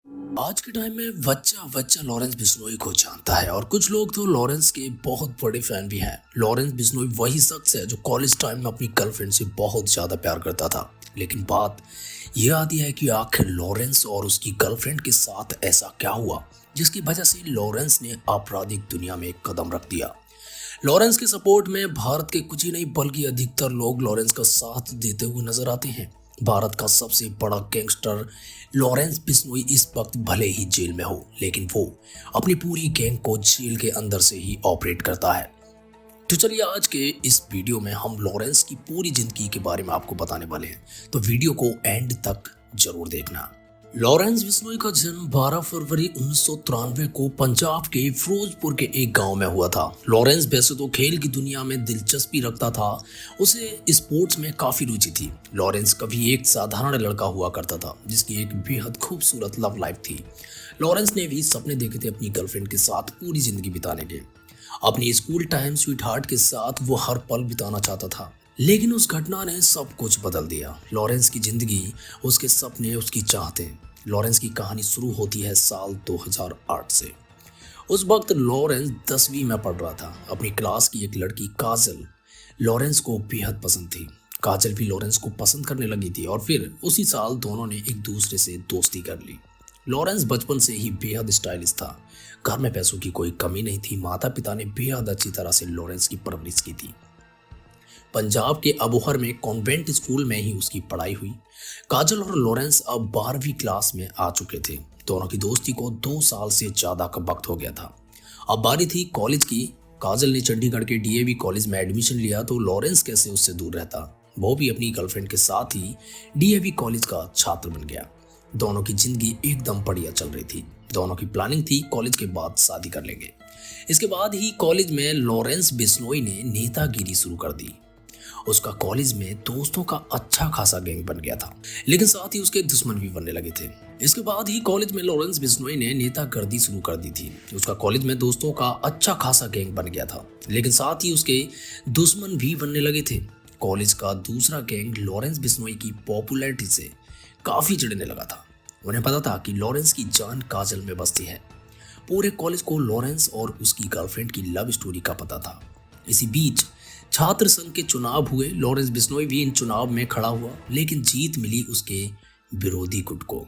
आज के टाइम में बच्चा बच्चा लॉरेंस बिश्नोई को जानता है और कुछ लोग तो लॉरेंस के बहुत बड़े फैन भी हैं। लॉरेंस बिश्नोई वही शख्स है जो कॉलेज टाइम में अपनी गर्लफ्रेंड से बहुत ज्यादा प्यार करता था। लेकिन बात यह आती है कि आखिर लॉरेंस और उसकी गर्लफ्रेंड के साथ ऐसा क्या हुआ जिसकी वजह से लॉरेंस ने आपराधिक दुनिया में एक कदम रख दिया। लॉरेंस के सपोर्ट में भारत के कुछ ही नहीं बल्कि अधिकतर लोग लॉरेंस का साथ देते हुए नजर आते हैं। भारत का सबसे बड़ा गैंगस्टर लॉरेंस बिश्नोई इस वक्त भले ही जेल में हो, लेकिन वो अपनी पूरी गैंग को जेल के अंदर से ही ऑपरेट करता है। तो चलिए आज के इस वीडियो में हम लॉरेंस की पूरी जिंदगी के बारे में आपको बताने वाले हैं, तो वीडियो को एंड तक जरूर देखना। लॉरेंस बिश्नोई का जन्म 12 फरवरी 1993 को पंजाब के फिरोजपुर के एक गांव में हुआ था। लॉरेंस वैसे तो खेल की दुनिया में दिलचस्पी रखता था, उसे स्पोर्ट्स में काफी रुचि थी। लॉरेंस कभी एक साधारण लड़का हुआ करता था जिसकी एक बेहद खूबसूरत लव लाइफ थी। लॉरेंस ने भी सपने देखे थे अपनी गर्लफ्रेंड के साथ पूरी जिंदगी बिताने के। अपनी स्कूल टाइम स्वीट हार्ट के साथ वो हर पल बिताना चाहता था, लेकिन उस घटना ने सब कुछ बदल दिया। लॉरेंस की जिंदगी, उसके सपने, उसकी चाहतें। लॉरेंस की कहानी शुरू होती है साल 2008 से। उस वक्त लॉरेंस 10वीं में पढ़ रहा था। अपनी क्लास की एक लड़की काजल लॉरेंस को बेहद पसंद थी। काजल भी लॉरेंस को पसंद करने लगी थी और फिर उसी साल दोनों ने एक दूसरे से दोस्ती कर ली। लॉरेंस बचपन से ही बेहद स्टाइलिश था। घर में पैसों की कोई कमी नहीं थी। माता पिता ने बेहद अच्छी तरह से लॉरेंस की परवरिश की थी। पंजाब के अबोहर में कॉन्वेंट स्कूल में ही उसकी पढ़ाई हुई। काजल और लॉरेंस अब 12वीं क्लास में आ चुके थे। दोनों की दोस्ती को 2 साल से ज्यादा का वक्त हो गया था। अब बारी थी कॉलेज की। काजल ने चंडीगढ़ के डीएवी कॉलेज में एडमिशन लिया तो लॉरेंस कैसे उससे दूर रहता। वो भी अपनी गर्लफ्रेंड के साथ ही डीएवी कॉलेज का छात्र बन गया। दोनों की जिंदगी एकदम बढ़िया चल रही थी। दोनों की प्लानिंग थी कॉलेज के बाद शादी कर लेंगे। इसके बाद ही कॉलेज में लॉरेंस बिश्नोई ने नेतागिरी शुरू कर दी। उसका कॉलेज में दोस्तों का अच्छा खासा गैंग बन गया था, लेकिन साथ ही उसके दुश्मन भी बनने लगे थे। इसके बाद ही कॉलेज में लॉरेंस बिश्नोई ने नेतागिरी शुरू कर दी थी। उसका कॉलेज में दोस्तों का अच्छा खासा गैंग बन गया था, लेकिन साथ ही उसके दुश्मन भी बनने लगे थे। कॉलेज का दूसरा गैंग लॉरेंस बिश्नोई की पॉपुलैरिटी से काफी चिढ़ने लगा था। उन्हें पता था कि लॉरेंस की जान काजल में बसती है। पूरे कॉलेज को लॉरेंस और उसकी गर्लफ्रेंड की लव स्टोरी का पता था। इसी बीच छात्र संघ के चुनाव हुए। लॉरेंस बिश्नोई भी इन चुनाव में खड़ा हुआ, लेकिन जीत मिली उसके विरोधी गुट को।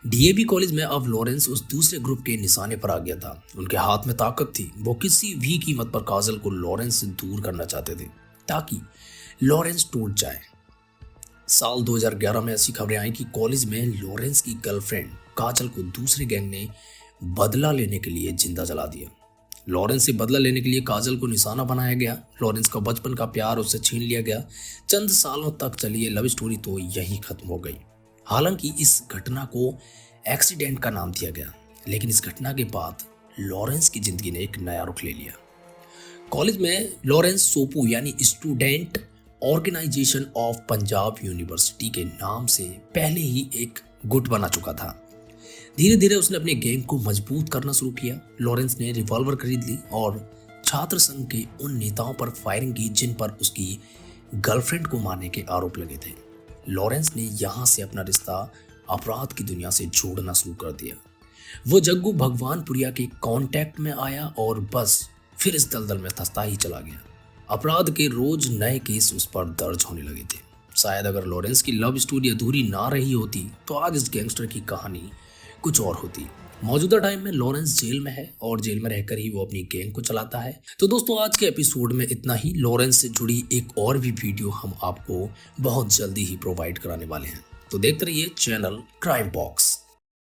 डीएवी कॉलेज में अब लॉरेंस उस दूसरे ग्रुप के निशाने पर आ गया था। उनके हाथ में ताकत थी। वो किसी भी कीमत पर काजल को लॉरेंस से दूर करना चाहते थे ताकि लॉरेंस टूट जाए। साल 2011 में ऐसी खबरें आई कि कॉलेज में लॉरेंस की गर्लफ्रेंड काजल को दूसरे गैंग ने बदला लेने के लिए जिंदा जला दिया। लॉरेंस से बदला लेने के लिए काजल को निशाना बनाया गया। लॉरेंस का बचपन का प्यार उससे छीन लिया गया। चंद सालों तक चली ये लव स्टोरी तो यहीं खत्म हो गई। हालांकि इस घटना को एक्सीडेंट का नाम दिया गया, लेकिन इस घटना के बाद लॉरेंस की जिंदगी ने एक नया रुख ले लिया। कॉलेज में लॉरेंस सोपू यानी student organisation of Punjab university के नाम से पहले ही एक गुट बना चुका था। धीरे धीरे उसने अपने गैंग को मजबूत करना शुरू किया। लॉरेंस ने रिवॉल्वर खरीद ली और छात्र संघ के उन नेताओं पर फायरिंग की जिन पर उसकी गर्लफ्रेंड को मारने के आरोप लगे थे। लॉरेंस ने यहां से अपना रिश्ता अपराध की दुनिया से जोड़ना शुरू कर दिया। वो जग्गू भगवानपुरिया के कांटेक्ट में आया और बस फिर इस दलदल में धंसता ही चला गया। अपराध के रोज नए केस उस पर दर्ज होने लगे थे। शायद अगर लॉरेंस की लव स्टोरी अधूरी ना रही होती तो आज इस गैंगस्टर की कहानी कुछ और होती। मौजूदा टाइम में लॉरेंस जेल में है और जेल में रहकर ही वो अपनी गैंग को चलाता है। तो दोस्तों आज के एपिसोड में इतना ही। लॉरेंस से जुड़ी एक और भी वीडियो हम आपको बहुत जल्दी ही प्रोवाइड कराने वाले हैं, तो देखते रहिए चैनल क्राइम बॉक्स।